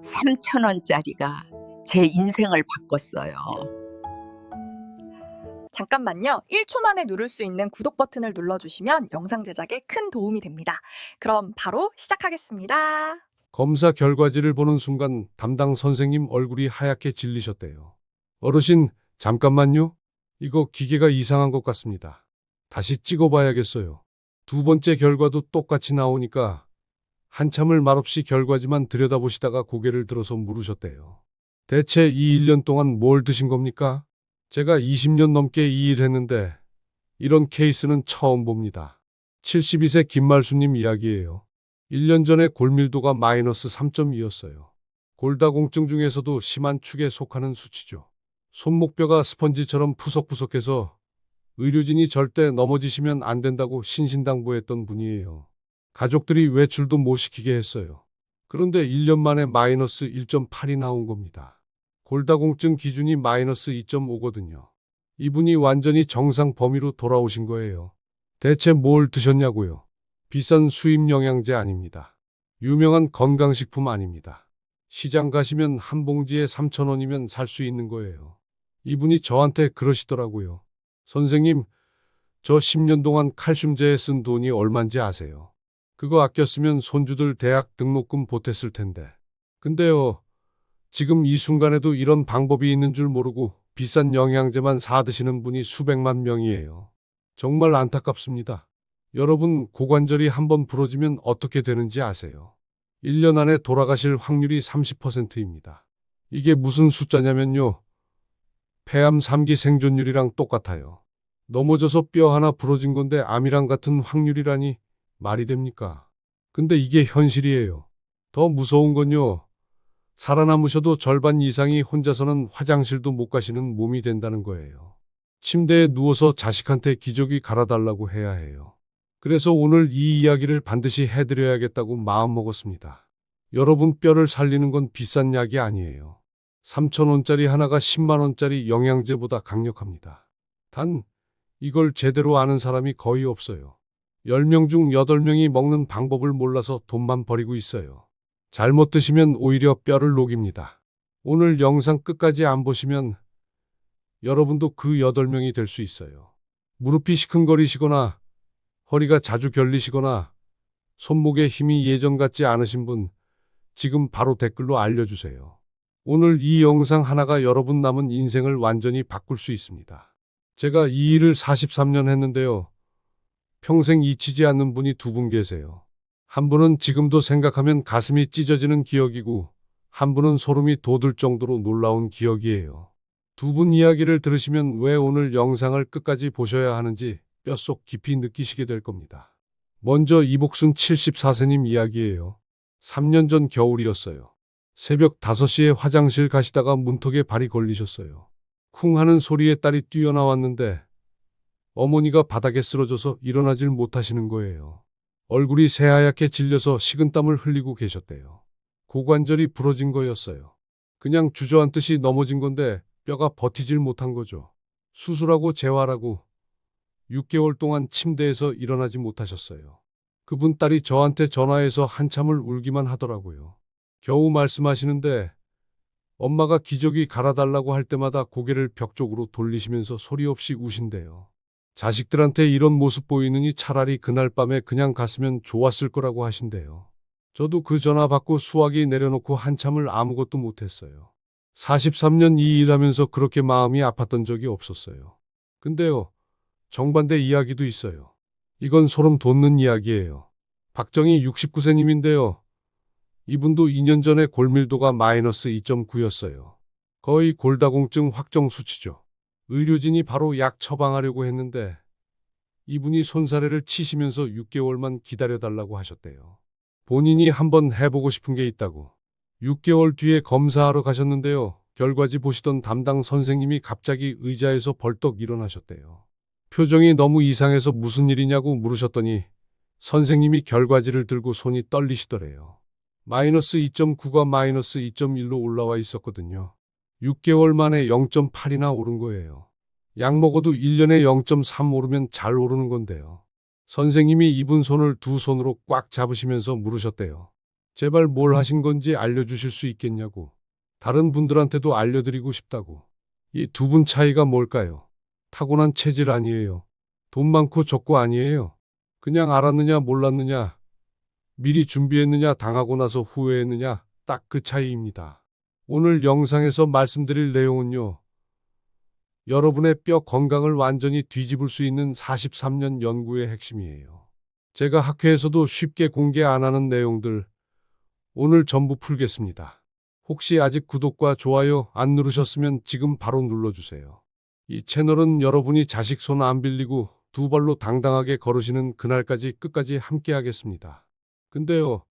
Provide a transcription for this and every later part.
3,000원짜리가 제 인생을 바꿨어요. 잠깐만요. 1초 만에 누를 수 있는 구독 버튼을 눌러주시면 영상 제작에 큰 도움이 됩니다. 그럼 바로 시작하겠습니다. 검사 결과지를 보는 순간 담당 선생님 얼굴이 하얗게 질리셨대요. 어르신, 잠깐만요. 이거 기계가 이상한 것 같습니다. 다시 찍어봐야겠어요. 두 번째 결과도 똑같이 나오니까 한참을 말없이 결과지만 들여다보시다가 고개를 들어서 물으셨대요. 대체 이 1년 동안 뭘 드신 겁니까? 제가 20년 넘게 이 일 했는데 이런 케이스는 처음 봅니다. 72세 김말수님 이야기예요. 1년 전에 골밀도가 마이너스 3.2였어요. 골다공증 중에서도 심한 축에 속하는 수치죠. 손목뼈가 스펀지처럼 푸석푸석해서 의료진이 절대 넘어지시면 안 된다고 신신당부했던 분이에요. 가족들이 외출도 못 시키게 했어요. 그런데 1년 만에 마이너스 1.8이 나온 겁니다. 골다공증 기준이 마이너스 2.5거든요. 이분이 완전히 정상 범위로 돌아오신 거예요. 대체 뭘 드셨냐고요? 비싼 수입 영양제 아닙니다. 유명한 건강식품 아닙니다. 시장 가시면 한 봉지에 3,000원이면 살 수 있는 거예요. 이분이 저한테 그러시더라고요. 선생님, 저 10년 동안 칼슘제에 쓴 돈이 얼만지 아세요? 그거 아꼈으면 손주들 대학 등록금 보탰을 텐데. 근데요, 지금 이 순간에도 이런 방법이 있는 줄 모르고 비싼 영양제만 사 드시는 분이 수백만 명이에요. 정말 안타깝습니다. 여러분, 고관절이 한번 부러지면 어떻게 되는지 아세요? 1년 안에 돌아가실 확률이 30%입니다. 이게 무슨 숫자냐면요. 폐암 3기 생존율이랑 똑같아요. 넘어져서 뼈 하나 부러진 건데 암이랑 같은 확률이라니 말이 됩니까? 근데 이게 현실이에요. 더 무서운 건요. 살아남으셔도 절반 이상이 혼자서는 화장실도 못 가시는 몸이 된다는 거예요. 침대에 누워서 자식한테 기저귀 갈아달라고 해야 해요. 그래서 오늘 이 이야기를 반드시 해드려야겠다고 마음먹었습니다. 여러분, 뼈를 살리는 건 비싼 약이 아니에요. 3,000원짜리 하나가 10만원짜리 영양제보다 강력합니다. 단, 이걸 제대로 아는 사람이 거의 없어요. 10명 중 8명이 먹는 방법을 몰라서 돈만 버리고 있어요. 잘못 드시면 오히려 뼈를 녹입니다. 오늘 영상 끝까지 안 보시면 여러분도 그 8명이 될 수 있어요. 무릎이 시큰거리시거나 허리가 자주 결리시거나 손목에 힘이 예전 같지 않으신 분, 지금 바로 댓글로 알려주세요. 오늘 이 영상 하나가 여러분 남은 인생을 완전히 바꿀 수 있습니다. 제가 이 일을 43년 했는데요. 평생 잊히지 않는 분이 두 분 계세요. 한 분은 지금도 생각하면 가슴이 찢어지는 기억이고, 한 분은 소름이 돋을 정도로 놀라운 기억이에요. 두 분 이야기를 들으시면 왜 오늘 영상을 끝까지 보셔야 하는지 뼛속 깊이 느끼시게 될 겁니다. 먼저 이복순 74세님 이야기예요. 3년 전 겨울이었어요. 새벽 5시에 화장실 가시다가 문턱에 발이 걸리셨어요. 쿵 하는 소리에 딸이 뛰어나왔는데 어머니가 바닥에 쓰러져서 일어나질 못하시는 거예요. 얼굴이 새하얗게 질려서 식은땀을 흘리고 계셨대요. 고관절이 부러진 거였어요. 그냥 주저앉듯이 넘어진 건데 뼈가 버티질 못한 거죠. 수술하고 재활하고 6개월 동안 침대에서 일어나지 못하셨어요. 그분 딸이 저한테 전화해서 한참을 울기만 하더라고요. 겨우 말씀하시는데 엄마가 기저귀 갈아달라고 할 때마다 고개를 벽 쪽으로 돌리시면서 소리 없이 우신대요. 자식들한테 이런 모습 보이느니 차라리 그날 밤에 그냥 갔으면 좋았을 거라고 하신대요. 저도 그 전화 받고 수화기 내려놓고 한참을 아무것도 못했어요. 43년 이 일하면서 그렇게 마음이 아팠던 적이 없었어요. 근데요, 정반대 이야기도 있어요. 이건 소름 돋는 이야기예요. 박정희 69세님인데요. 이분도 2년 전에 골밀도가 마이너스 2.9였어요. 거의 골다공증 확정 수치죠. 의료진이 바로 약 처방하려고 했는데 이분이 손사래를 치시면서 6개월만 기다려달라고 하셨대요. 본인이 한번 해보고 싶은 게 있다고. 6개월 뒤에 검사하러 가셨는데요. 결과지 보시던 담당 선생님이 갑자기 의자에서 벌떡 일어나셨대요. 표정이 너무 이상해서 무슨 일이냐고 물으셨더니 선생님이 결과지를 들고 손이 떨리시더래요. 마이너스 2.9가 마이너스 2.1로 올라와 있었거든요. 6개월 만에 0.8이나 오른 거예요. 약 먹어도 1년에 0.3 오르면 잘 오르는 건데요. 선생님이 이분 손을 두 손으로 꽉 잡으시면서 물으셨대요. 제발 뭘 하신 건지 알려주실 수 있겠냐고. 다른 분들한테도 알려드리고 싶다고. 이 두 분 차이가 뭘까요? 타고난 체질 아니에요. 돈 많고 적고 아니에요. 그냥 알았느냐 몰랐느냐, 미리 준비했느냐 당하고 나서 후회했느냐, 딱 그 차이입니다. 오늘 영상에서 말씀드릴 내용은요, 여러분의 뼈 건강을 완전히 뒤집을 수 있는 43년 연구의 핵심이에요. 제가 학회에서도 쉽게 공개 안 하는 내용들 오늘 전부 풀겠습니다. 혹시 아직 구독과 좋아요 안 누르셨으면 지금 바로 눌러주세요. 이 채널은 여러분이 자식 손 안 빌리고 두 발로 당당하게 걸으시는 그날까지 끝까지 함께 하겠습니다. 근데요,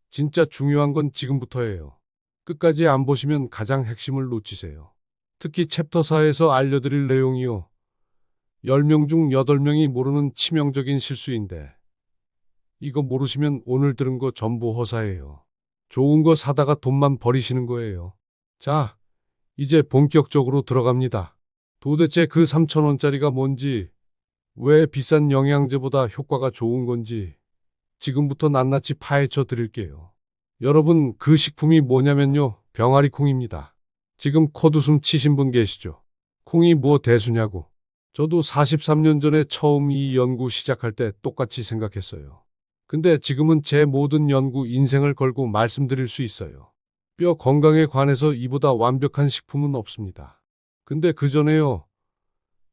진짜 중요한 건 지금부터예요. 끝까지 안 보시면 가장 핵심을 놓치세요. 특히 챕터 4에서 알려드릴 내용이요, 10명 중 8명이 모르는 치명적인 실수인데, 이거 모르시면 오늘 들은 거 전부 허사예요. 좋은 거 사다가 돈만 버리시는 거예요. 자, 이제 본격적으로 들어갑니다. 도대체 그 3,000원짜리가 뭔지, 왜 비싼 영양제보다 효과가 좋은 건지 지금부터 낱낱이 파헤쳐 드릴게요. 여러분, 그 식품이 뭐냐면요, 병아리 콩입니다. 지금 콧웃음 치신 분 계시죠? 콩이 뭐 대수냐고. 저도 43년 전에 처음 이 연구 시작할 때 똑같이 생각했어요. 근데 지금은 제 모든 연구 인생을 걸고 말씀드릴 수 있어요. 뼈 건강에 관해서 이보다 완벽한 식품은 없습니다. 근데 그 전에요,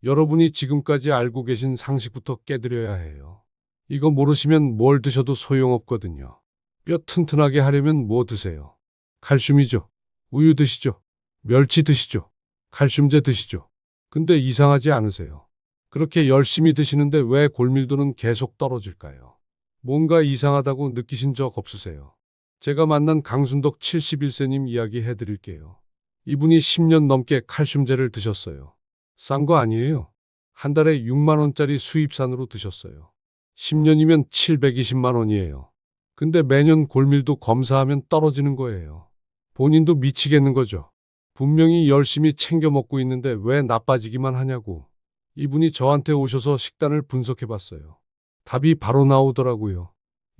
여러분이 지금까지 알고 계신 상식부터 깨드려야 해요. 이거 모르시면 뭘 드셔도 소용없거든요. 뼈 튼튼하게 하려면 뭐 드세요? 칼슘이죠. 우유 드시죠. 멸치 드시죠. 칼슘제 드시죠. 근데 이상하지 않으세요? 그렇게 열심히 드시는데 왜 골밀도는 계속 떨어질까요? 뭔가 이상하다고 느끼신 적 없으세요? 제가 만난 강순덕 71세님 이야기 해드릴게요. 이분이 10년 넘게 칼슘제를 드셨어요. 싼 거 아니에요. 한 달에 6만 원짜리 수입산으로 드셨어요. 10년이면 720만 원이에요. 근데 매년 골밀도 검사하면 떨어지는 거예요. 본인도 미치겠는 거죠. 분명히 열심히 챙겨 먹고 있는데 왜 나빠지기만 하냐고. 이분이 저한테 오셔서 식단을 분석해 봤어요. 답이 바로 나오더라고요.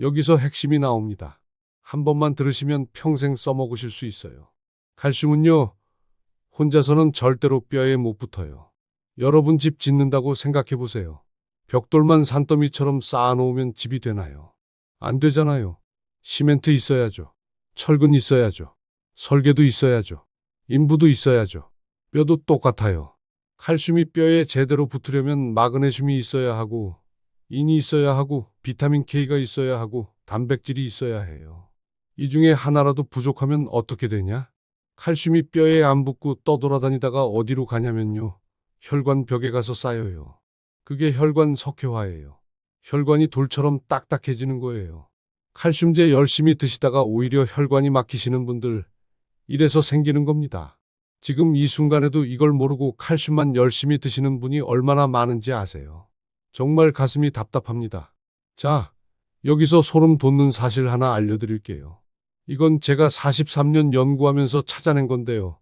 여기서 핵심이 나옵니다. 한 번만 들으시면 평생 써먹으실 수 있어요. 칼슘은요, 혼자서는 절대로 뼈에 못 붙어요. 여러분 집 짓는다고 생각해 보세요. 벽돌만 산더미처럼 쌓아놓으면 집이 되나요? 안 되잖아요. 시멘트 있어야죠. 철근 있어야죠. 설계도 있어야죠. 인부도 있어야죠. 뼈도 똑같아요. 칼슘이 뼈에 제대로 붙으려면 마그네슘이 있어야 하고, 인이 있어야 하고, 비타민 K가 있어야 하고, 단백질이 있어야 해요. 이 중에 하나라도 부족하면 어떻게 되냐? 칼슘이 뼈에 안 붙고 떠돌아다니다가 어디로 가냐면요, 혈관 벽에 가서 쌓여요. 그게 혈관 석회화예요. 혈관이 돌처럼 딱딱해지는 거예요. 칼슘제 열심히 드시다가 오히려 혈관이 막히시는 분들, 이래서 생기는 겁니다. 지금 이 순간에도 이걸 모르고 칼슘만 열심히 드시는 분이 얼마나 많은지 아세요? 정말 가슴이 답답합니다. 자, 여기서 소름 돋는 사실 하나 알려드릴게요. 이건 제가 43년 연구하면서 찾아낸 건데요,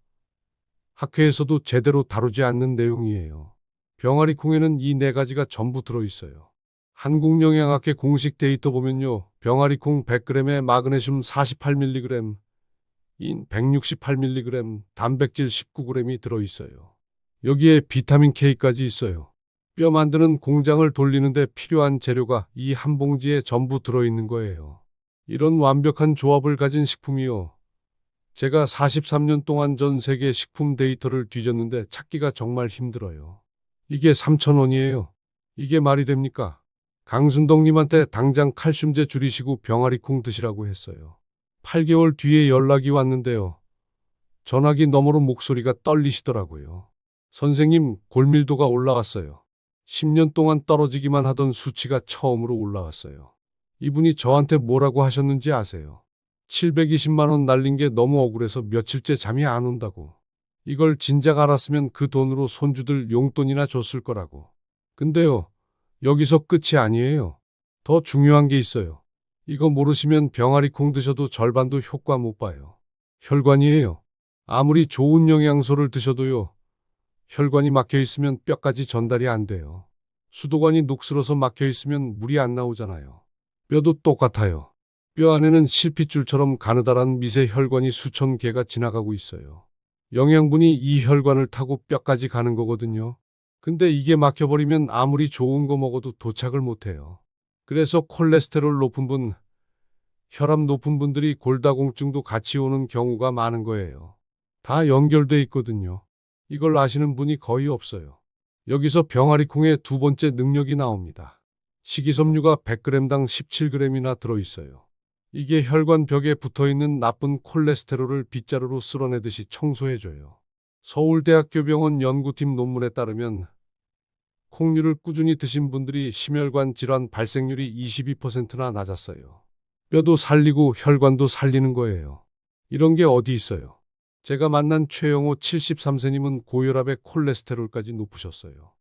학회에서도 제대로 다루지 않는 내용이에요. 병아리 콩에는 이 네 가지가 전부 들어있어요. 한국영양학회 공식 데이터 보면요, 병아리 콩 100g에 마그네슘 48mg, 인 168mg, 단백질 19g이 들어있어요. 여기에 비타민 K까지 있어요. 뼈 만드는 공장을 돌리는데 필요한 재료가 이 한 봉지에 전부 들어있는 거예요. 이런 완벽한 조합을 가진 식품이요, 제가 43년 동안 전 세계 식품 데이터를 뒤졌는데 찾기가 정말 힘들어요. 이게 3,000원이에요. 이게 말이 됩니까? 강순덕님한테 당장 칼슘제 줄이시고 병아리콩 드시라고 했어요. 8개월 뒤에 연락이 왔는데요, 전화기 너머로 목소리가 떨리시더라고요. 선생님, 골밀도가 올라왔어요. 10년 동안 떨어지기만 하던 수치가 처음으로 올라왔어요. 이분이 저한테 뭐라고 하셨는지 아세요? 720만 원 날린 게 너무 억울해서 며칠째 잠이 안 온다고. 이걸 진작 알았으면 그 돈으로 손주들 용돈이나 줬을 거라고. 근데요, 여기서 끝이 아니에요. 더 중요한 게 있어요. 이거 모르시면 병아리 콩 드셔도 절반도 효과 못 봐요. 혈관이에요. 아무리 좋은 영양소를 드셔도요, 혈관이 막혀 있으면 뼈까지 전달이 안 돼요. 수도관이 녹슬어서 막혀 있으면 물이 안 나오잖아요. 뼈도 똑같아요. 뼈 안에는 실핏줄처럼 가느다란 미세 혈관이 수천 개가 지나가고 있어요. 영양분이 이 혈관을 타고 뼈까지 가는 거거든요. 근데 이게 막혀버리면 아무리 좋은 거 먹어도 도착을 못해요. 그래서 콜레스테롤 높은 분, 혈압 높은 분들이 골다공증도 같이 오는 경우가 많은 거예요. 다 연결돼 있거든요. 이걸 아시는 분이 거의 없어요. 여기서 병아리콩의 두 번째 능력이 나옵니다. 식이섬유가 100g당 17g이나 들어있어요. 이게 혈관 벽에 붙어있는 나쁜 콜레스테롤을 빗자루로 쓸어내듯이 청소해줘요. 서울대학교병원 연구팀 논문에 따르면 콩류를 꾸준히 드신 분들이 심혈관 질환 발생률이 22%나 낮았어요. 뼈도 살리고 혈관도 살리는 거예요. 이런 게 어디 있어요? 제가 만난 최영호 73세님은 고혈압에 콜레스테롤까지 높으셨어요.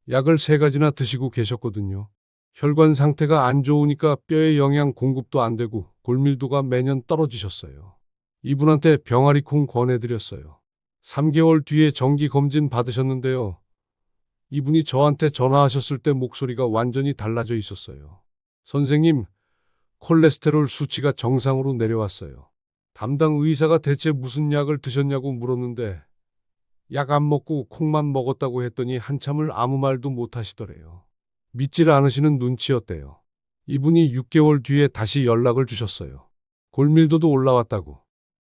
약을 3가지나 드시고 계셨거든요. 혈관 상태가 안 좋으니까 뼈에 영양 공급도 안 되고 골밀도가 매년 떨어지셨어요. 이분한테 병아리콩 권해드렸어요. 3개월 뒤에 정기검진 받으셨는데요. 이분이 저한테 전화하셨을 때 목소리가 완전히 달라져 있었어요. 선생님, 콜레스테롤 수치가 정상으로 내려왔어요. 담당 의사가 대체 무슨 약을 드셨냐고 물었는데 약 안 먹고 콩만 먹었다고 했더니 한참을 아무 말도 못 하시더래요. 믿질 않으시는 눈치였대요. 이분이 6개월 뒤에 다시 연락을 주셨어요. 골밀도도 올라왔다고.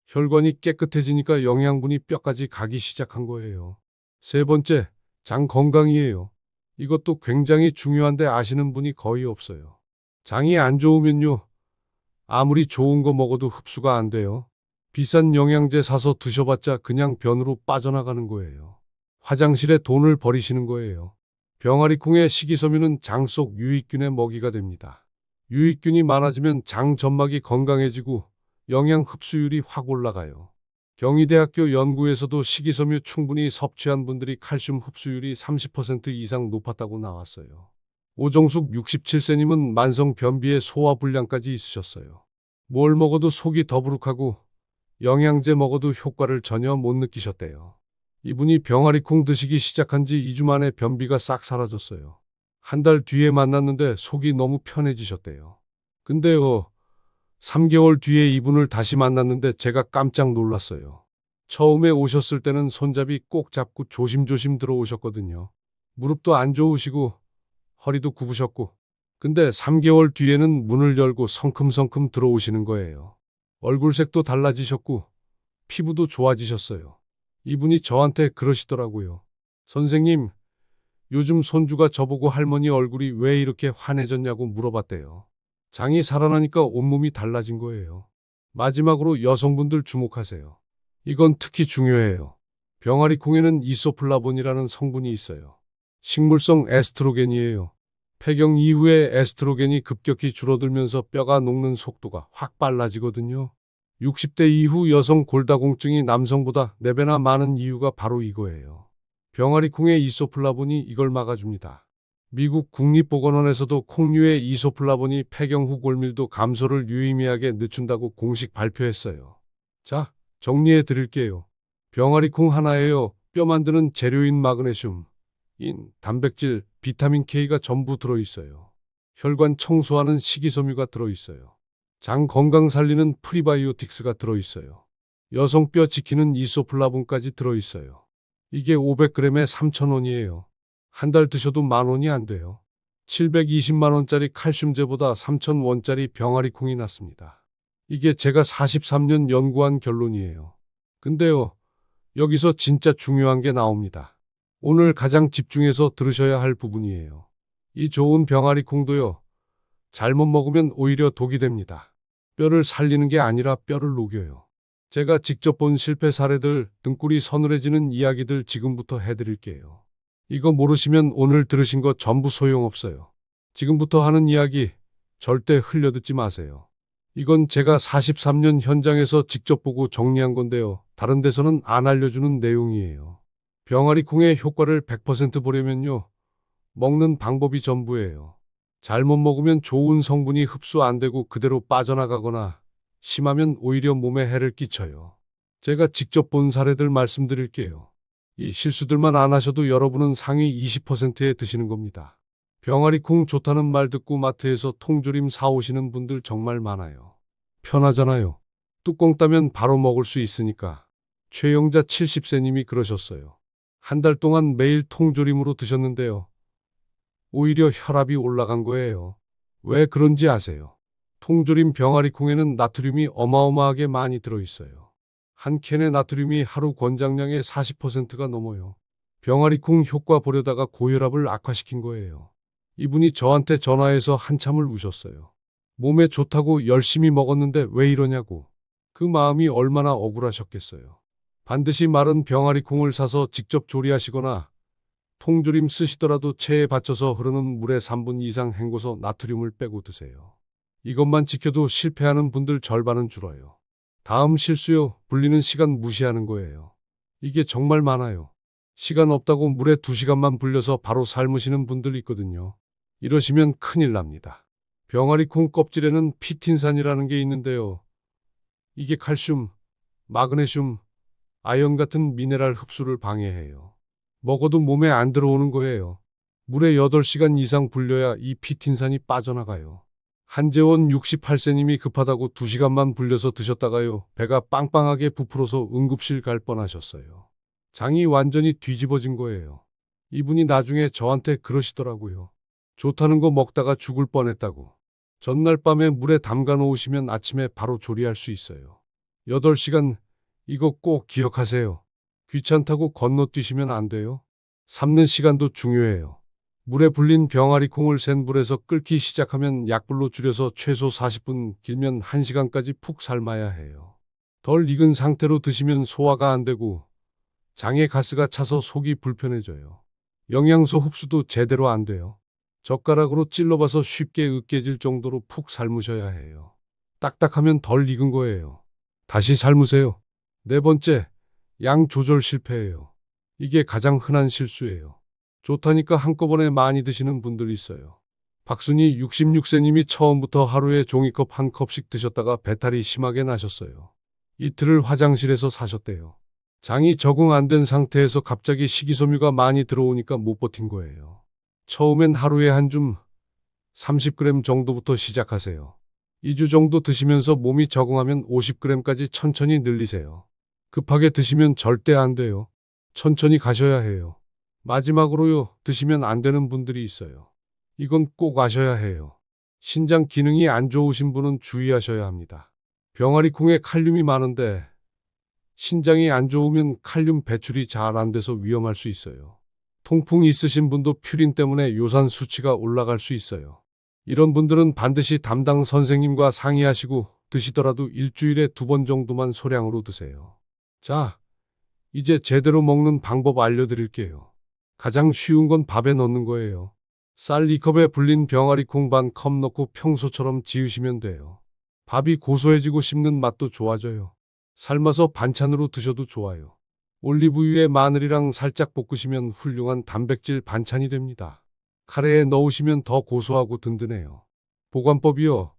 혈관이 깨끗해지니까 영양분이 뼈까지 가기 시작한 거예요. 3번째, 장 건강이에요. 이것도 굉장히 중요한데 아시는 분이 거의 없어요. 장이 안 좋으면요. 아무리 좋은 거 먹어도 흡수가 안 돼요. 비싼 영양제 사서 드셔봤자 그냥 변으로 빠져나가는 거예요. 화장실에 돈을 버리시는 거예요. 병아리콩의 식이섬유는 장 속 유익균의 먹이가 됩니다. 유익균이 많아지면 장 점막이 건강해지고 영양 흡수율이 확 올라가요. 경희대학교 연구에서도 식이섬유 충분히 섭취한 분들이 칼슘 흡수율이 30% 이상 높았다고 나왔어요. 오정숙 67세님은 만성 변비에 소화불량까지 있으셨어요. 뭘 먹어도 속이 더부룩하고 영양제 먹어도 효과를 전혀 못 느끼셨대요. 이분이 병아리콩 드시기 시작한 지 2주 만에 변비가 싹 사라졌어요. 한 달 뒤에 만났는데 속이 너무 편해지셨대요. 근데요, 3개월 뒤에 이분을 다시 만났는데 제가 깜짝 놀랐어요. 처음에 오셨을 때는 손잡이 꼭 잡고 조심조심 들어오셨거든요. 무릎도 안 좋으시고 허리도 굽으셨고. 근데 3개월 뒤에는 문을 열고 성큼성큼 들어오시는 거예요. 얼굴색도 달라지셨고 피부도 좋아지셨어요. 이분이 저한테 그러시더라고요. 선생님, 요즘 손주가 저보고 할머니 얼굴이 왜 이렇게 환해졌냐고 물어봤대요. 장이 살아나니까 온몸이 달라진 거예요. 마지막으로 여성분들 주목하세요. 이건 특히 중요해요. 병아리콩에는 이소플라본이라는 성분이 있어요. 식물성 에스트로겐이에요. 폐경 이후에 에스트로겐이 급격히 줄어들면서 뼈가 녹는 속도가 확 빨라지거든요. 60대 이후 여성 골다공증이 남성보다 4배나 많은 이유가 바로 이거예요. 병아리콩의 이소플라본이 이걸 막아줍니다. 미국 국립보건원에서도 콩류의 이소플라본이 폐경 후 골밀도 감소를 유의미하게 늦춘다고 공식 발표했어요. 자, 정리해 드릴게요. 병아리콩 하나에요. 뼈 만드는 재료인 마그네슘, 인, 단백질, 비타민 K가 전부 들어있어요. 혈관 청소하는 식이섬유가 들어있어요. 장 건강 살리는 프리바이오틱스가 들어있어요. 여성 뼈 지키는 이소플라본까지 들어있어요. 이게 500g에 3,000원이에요. 한 달 드셔도 10,000원이 안 돼요. 720만 원짜리 칼슘제보다 3,000원짜리 병아리콩이 낫습니다. 이게 제가 43년 연구한 결론이에요. 근데요, 여기서 진짜 중요한 게 나옵니다. 오늘 가장 집중해서 들으셔야 할 부분이에요. 이 좋은 병아리콩도요, 잘못 먹으면 오히려 독이 됩니다. 뼈를 살리는 게 아니라 뼈를 녹여요. 제가 직접 본 실패 사례들, 등골이 서늘해지는 이야기들 지금부터 해드릴게요. 이거 모르시면 오늘 들으신 거 전부 소용없어요. 지금부터 하는 이야기 절대 흘려듣지 마세요. 이건 제가 43년 현장에서 직접 보고 정리한 건데요. 다른 데서는 안 알려주는 내용이에요. 병아리콩의 효과를 100% 보려면요, 먹는 방법이 전부예요. 잘못 먹으면 좋은 성분이 흡수 안 되고 그대로 빠져나가거나 심하면 오히려 몸에 해를 끼쳐요. 제가 직접 본 사례들 말씀드릴게요. 이 실수들만 안 하셔도 여러분은 상위 20%에 드시는 겁니다. 병아리콩 좋다는 말 듣고 마트에서 통조림 사오시는 분들 정말 많아요. 편하잖아요. 뚜껑 따면 바로 먹을 수 있으니까. 최영자 70세님이 그러셨어요. 한 달 동안 매일 통조림으로 드셨는데요. 오히려 혈압이 올라간 거예요. 왜 그런지 아세요? 통조림 병아리 콩에는 나트륨이 어마어마하게 많이 들어있어요. 한 캔의 나트륨이 하루 권장량의 40%가 넘어요. 병아리 콩 효과 보려다가 고혈압을 악화시킨 거예요. 이분이 저한테 전화해서 한참을 우셨어요. 몸에 좋다고 열심히 먹었는데 왜 이러냐고. 그 마음이 얼마나 억울하셨겠어요. 반드시 마른 병아리 콩을 사서 직접 조리하시거나 통조림 쓰시더라도 체에 받쳐서 흐르는 물에 3분 이상 헹궈서 나트륨을 빼고 드세요. 이것만 지켜도 실패하는 분들 절반은 줄어요. 다음 실수요. 불리는 시간 무시하는 거예요. 이게 정말 많아요. 시간 없다고 물에 2시간만 불려서 바로 삶으시는 분들 있거든요. 이러시면 큰일 납니다. 병아리 콩 껍질에는 피틴산이라는 게 있는데요. 이게 칼슘, 마그네슘, 아연 같은 미네랄 흡수를 방해해요. 먹어도 몸에 안 들어오는 거예요. 물에 8시간 이상 불려야 이 피틴산이 빠져나가요. 한재원 68세님이 급하다고 2시간만 불려서 드셨다가요. 배가 빵빵하게 부풀어서 응급실 갈 뻔하셨어요. 장이 완전히 뒤집어진 거예요. 이분이 나중에 저한테 그러시더라고요. 좋다는 거 먹다가 죽을 뻔했다고. 전날 밤에 물에 담가 놓으시면 아침에 바로 조리할 수 있어요. 8시간 이거 꼭 기억하세요. 귀찮다고 건너뛰시면 안 돼요. 삶는 시간도 중요해요. 물에 불린 병아리 콩을 센 불에서 끓기 시작하면 약불로 줄여서 최소 40분, 길면 1시간까지 푹 삶아야 해요. 덜 익은 상태로 드시면 소화가 안 되고 장에 가스가 차서 속이 불편해져요. 영양소 흡수도 제대로 안 돼요. 젓가락으로 찔러봐서 쉽게 으깨질 정도로 푹 삶으셔야 해요. 딱딱하면 덜 익은 거예요. 다시 삶으세요. 네 번째, 양 조절 실패예요. 이게 가장 흔한 실수예요. 좋다니까 한꺼번에 많이 드시는 분들 있어요. 박순희 66세님이 처음부터 하루에 종이컵 한 컵씩 드셨다가 배탈이 심하게 나셨어요. 이틀을 화장실에서 사셨대요. 장이 적응 안 된 상태에서 갑자기 식이섬유가 많이 들어오니까 못 버틴 거예요. 처음엔 하루에 한 줌 30g 정도부터 시작하세요. 2주 정도 드시면서 몸이 적응하면 50g까지 천천히 늘리세요. 급하게 드시면 절대 안 돼요. 천천히 가셔야 해요. 마지막으로요, 드시면 안 되는 분들이 있어요. 이건 꼭 아셔야 해요. 신장 기능이 안 좋으신 분은 주의하셔야 합니다. 병아리 콩에 칼륨이 많은데 신장이 안 좋으면 칼륨 배출이 잘 안 돼서 위험할 수 있어요. 통풍이 있으신 분도 퓨린 때문에 요산 수치가 올라갈 수 있어요. 이런 분들은 반드시 담당 선생님과 상의하시고 드시더라도 일주일에 2번 정도만 소량으로 드세요. 자, 이제 제대로 먹는 방법 알려드릴게요. 가장 쉬운 건 밥에 넣는 거예요. 쌀 2컵에 불린 병아리 콩 반 컵 넣고 평소처럼 지으시면 돼요. 밥이 고소해지고 씹는 맛도 좋아져요. 삶아서 반찬으로 드셔도 좋아요. 올리브유에 마늘이랑 살짝 볶으시면 훌륭한 단백질 반찬이 됩니다. 카레에 넣으시면 더 고소하고 든든해요. 보관법이요.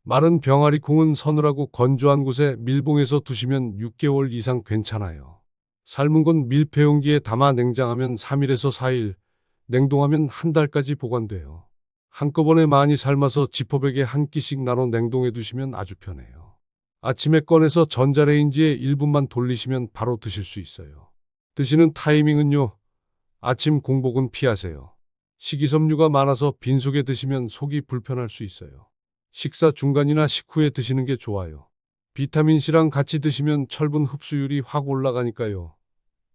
마른 병아리 콩은 서늘하고 건조한 곳에 밀봉해서 두시면 6개월 이상 괜찮아요. 삶은 건 밀폐용기에 담아 냉장하면 3일에서 4일, 냉동하면 한 달까지 보관돼요. 한꺼번에 많이 삶아서 지퍼백에 한 끼씩 나눠 냉동해 두시면 아주 편해요. 아침에 꺼내서 전자레인지에 1분만 돌리시면 바로 드실 수 있어요. 드시는 타이밍은요. 아침 공복은 피하세요. 식이섬유가 많아서 빈속에 드시면 속이 불편할 수 있어요. 식사 중간이나 식후에 드시는 게 좋아요. 비타민C랑 같이 드시면 철분 흡수율이 확 올라가니까요.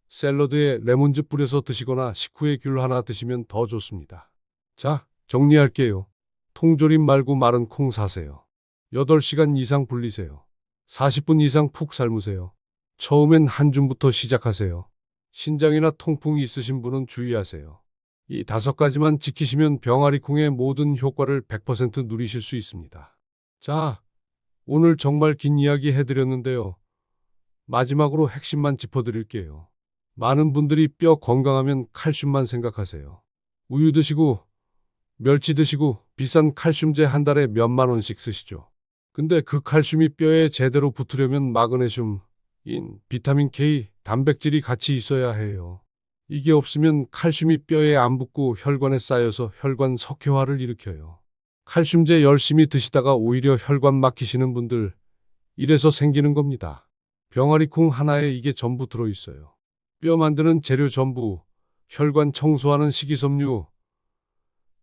샐러드에 레몬즙 뿌려서 드시거나 식후에 귤 하나 드시면 더 좋습니다. 자, 정리할게요. 통조림 말고 마른 콩 사세요. 8시간 이상 불리세요. 40분 이상 푹 삶으세요. 처음엔 한 줌부터 시작하세요. 신장이나 통풍이 있으신 분은 주의하세요. 이 5가지만 지키시면 병아리 콩의 모든 효과를 100% 누리실 수 있습니다. 자, 오늘 정말 긴 이야기 해드렸는데요. 마지막으로 핵심만 짚어드릴게요. 많은 분들이 뼈 건강하면 칼슘만 생각하세요. 우유 드시고 멸치 드시고 비싼 칼슘제 한 달에 몇만 원씩 쓰시죠. 근데 그 칼슘이 뼈에 제대로 붙으려면 마그네슘, 인, 비타민 K, 단백질이 같이 있어야 해요. 이게 없으면 칼슘이 뼈에 안 붙고 혈관에 쌓여서 혈관 석회화를 일으켜요. 칼슘제 열심히 드시다가 오히려 혈관 막히시는 분들, 이래서 생기는 겁니다. 병아리콩 하나에 이게 전부 들어있어요. 뼈 만드는 재료 전부, 혈관 청소하는 식이섬유,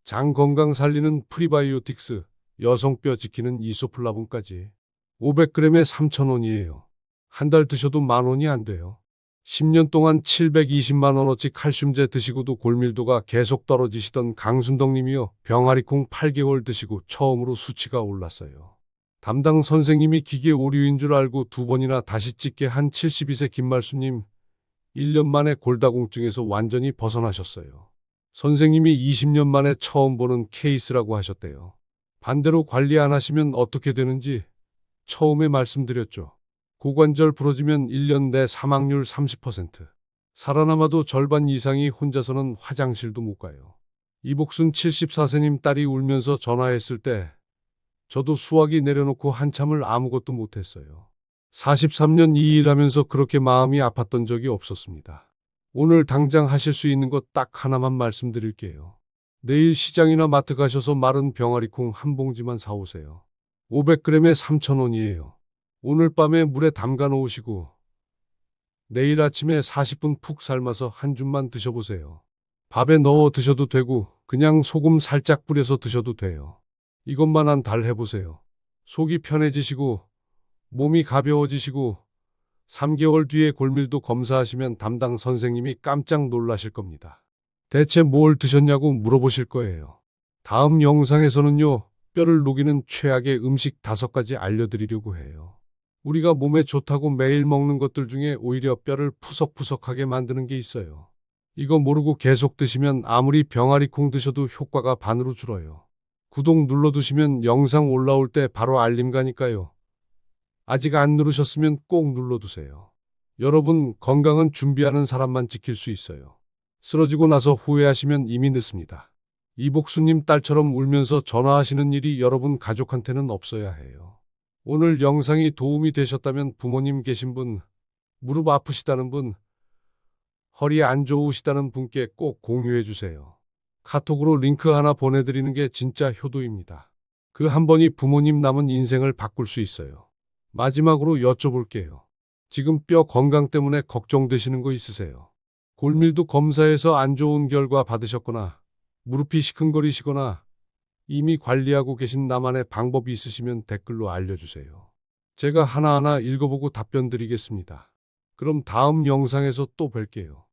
장 건강 살리는 프리바이오틱스, 여성뼈 지키는 이소플라본까지. 500g에 3,000원이에요. 한 달 드셔도 10,000원이 안 돼요. 10년 동안 720만 원어치 칼슘제 드시고도 골밀도가 계속 떨어지시던 강순덕님이요. 병아리콩 8개월 드시고 처음으로 수치가 올랐어요. 담당 선생님이 기계 오류인 줄 알고 2번이나 다시 찍게 한 72세 김말수님. 1년 만에 골다공증에서 완전히 벗어나셨어요. 선생님이 20년 만에 처음 보는 케이스라고 하셨대요. 반대로 관리 안 하시면 어떻게 되는지 처음에 말씀드렸죠. 고관절 부러지면 1년 내 사망률 30%. 살아남아도 절반 이상이 혼자서는 화장실도 못 가요. 이복순 74세님 딸이 울면서 전화했을 때 저도 수화기 내려놓고 한참을 아무것도 못했어요. 43년 이 일하면서 그렇게 마음이 아팠던 적이 없었습니다. 오늘 당장 하실 수 있는 것 딱 하나만 말씀드릴게요. 내일 시장이나 마트 가셔서 마른 병아리콩 한 봉지만 사오세요. 500g에 3,000원이에요. 오늘 밤에 물에 담가 놓으시고 내일 아침에 40분 푹 삶아서 한 줌만 드셔보세요. 밥에 넣어 드셔도 되고 그냥 소금 살짝 뿌려서 드셔도 돼요. 이것만 한 달 해보세요. 속이 편해지시고 몸이 가벼워지시고 3개월 뒤에 골밀도 검사하시면 담당 선생님이 깜짝 놀라실 겁니다. 대체 뭘 드셨냐고 물어보실 거예요. 다음 영상에서는요, 뼈를 녹이는 최악의 음식 5가지 알려드리려고 해요. 우리가 몸에 좋다고 매일 먹는 것들 중에 오히려 뼈를 푸석푸석하게 만드는 게 있어요. 이거 모르고 계속 드시면 아무리 병아리콩 드셔도 효과가 반으로 줄어요. 구독 눌러두시면 영상 올라올 때 바로 알림 가니까요. 아직 안 누르셨으면 꼭 눌러두세요. 여러분, 건강은 준비하는 사람만 지킬 수 있어요. 쓰러지고 나서 후회하시면 이미 늦습니다. 이복수님 딸처럼 울면서 전화하시는 일이 여러분 가족한테는 없어야 해요. 오늘 영상이 도움이 되셨다면 부모님 계신 분, 무릎 아프시다는 분, 허리 안 좋으시다는 분께 꼭 공유해 주세요. 카톡으로 링크 하나 보내드리는 게 진짜 효도입니다. 그 한 번이 부모님 남은 인생을 바꿀 수 있어요. 마지막으로 여쭤볼게요. 지금 뼈 건강 때문에 걱정되시는 거 있으세요? 골밀도 검사에서 안 좋은 결과 받으셨거나 무릎이 시큰거리시거나 이미 관리하고 계신 나만의 방법이 있으시면 댓글로 알려주세요. 제가 하나하나 읽어보고 답변 드리겠습니다. 그럼 다음 영상에서 또 뵐게요.